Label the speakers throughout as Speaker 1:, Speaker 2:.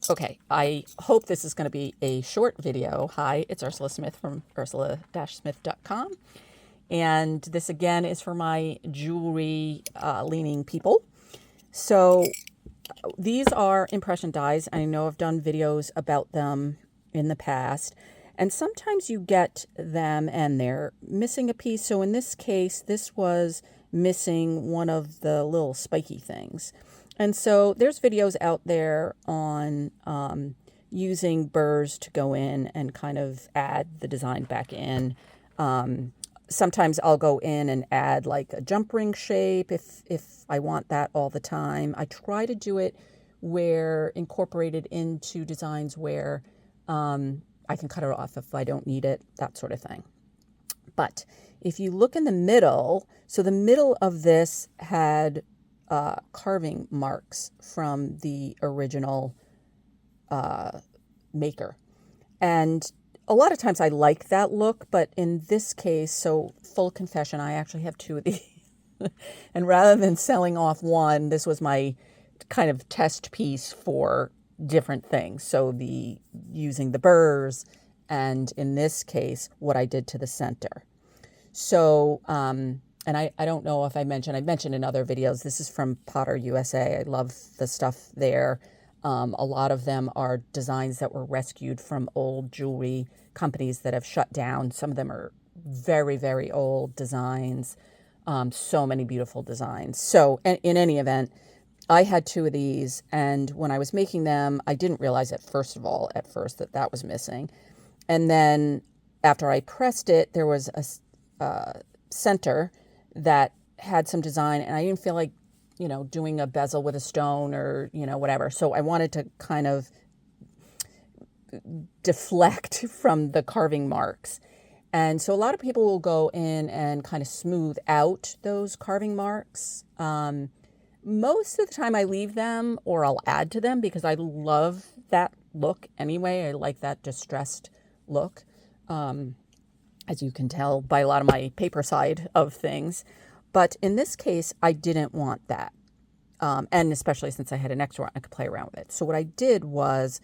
Speaker 1: Okay, I hope this is going to be a short video. Hi, it's Ursula Smith from ursula-smith.com. And this again is for my jewelry leaning people. So these are impression dies. I know I've done videos about them in the past. And sometimes you get them and they're missing a piece. So in this case, this was missing one of the little spiky things. And so there's videos out there on using burrs to go in and kind of add the design back in. Sometimes I'll go in and add like a jump ring shape if I want that all the time. I try to do it where incorporated into designs where I can cut it off if I don't need it, that sort of thing. But if you look in the middle, so the middle of this had carving marks from the original maker. And a lot of times I like that look, but in this case, so full confession, I actually have two of these. And rather than selling off one, this was my kind of test piece for different things. So using the burrs, and in this case, what I did to the center. So, and I don't know if I've mentioned in other videos, this is from Potter USA. I love the stuff there. A lot of them are designs that were rescued from old jewelry companies that have shut down. Some of them are very, very old designs. So many beautiful designs. So in any event, I had two of these, and when I was making them, I didn't realize at first that was missing. And then after I pressed it, there was a center that had some design, and I didn't feel like, doing a bezel with a stone or, whatever. So I wanted to kind of deflect from the carving marks. And so a lot of people will go in and kind of smooth out those carving marks. Most of the time I leave them or I'll add to them because I love that look anyway. I like that distressed look, as you can tell by a lot of my paper side of things. But in this case, I didn't want that. And especially since I had an extra one, I could play around with it. So what I did was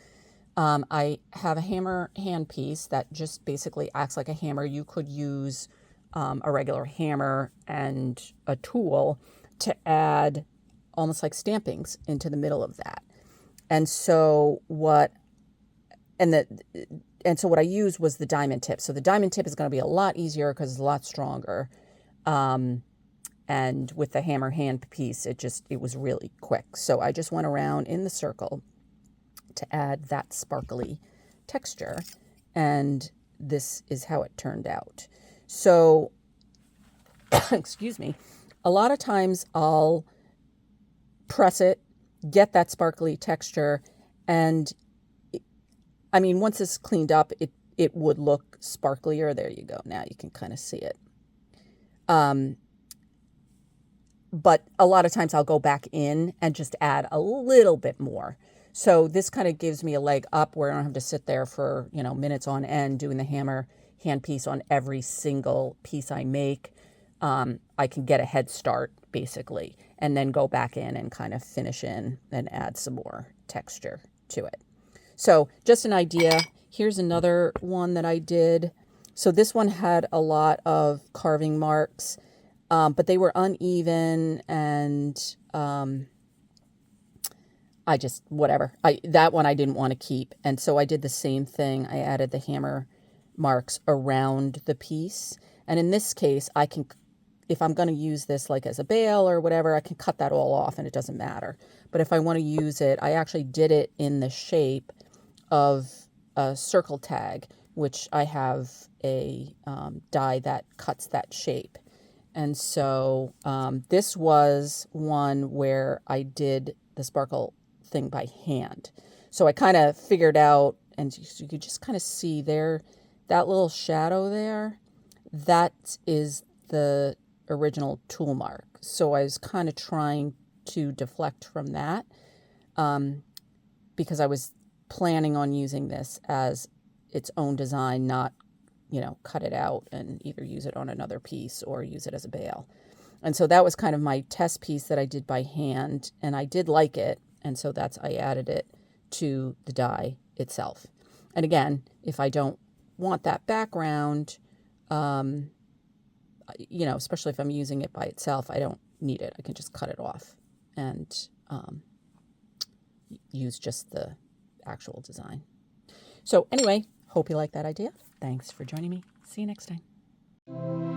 Speaker 1: I have a hammer handpiece that just basically acts like a hammer. You could use a regular hammer and a tool to add almost like stampings into the middle of that. And so what I used was the diamond tip. So the diamond tip is going to be a lot easier because it's a lot stronger. And with the hammer hand piece, it was really quick. So I just went around in the circle to add that sparkly texture. And this is how it turned out. So, excuse me, a lot of times I'll press it, get that sparkly texture, and once it's cleaned up, it would look sparklier. There you go. Now you can kind of see it. But a lot of times I'll go back in and just add a little bit more. So this kind of gives me a leg up where I don't have to sit there for, minutes on end doing the hammer handpiece on every single piece I make. I can get a head start basically, and then go back in and kind of finish in and add some more texture to it. So just an idea. Here's another one that I did. So this one had a lot of carving marks, but they were uneven, and that one I didn't want to keep. And so I did the same thing. I added the hammer marks around the piece. And in this case, if I'm going to use this like as a bail or whatever, I can cut that all off and it doesn't matter. But if I want to use it, I actually did it in the shape of a circle tag, which I have a die that cuts that shape. And so this was one where I did the sparkle thing by hand. So I kind of figured out, and you could just kind of see there, that little shadow there, that is the original tool mark. So I was kind of trying to deflect from that because I was planning on using this as its own design, not, cut it out and either use it on another piece or use it as a bail. And so that was kind of my test piece that I did by hand, and I did like it. And so I added it to the die itself. And again, if I don't want that background, especially if I'm using it by itself, I don't need it. I can just cut it off and use just the actual design. So anyway, hope you like that idea. Thanks for joining me. See you next time.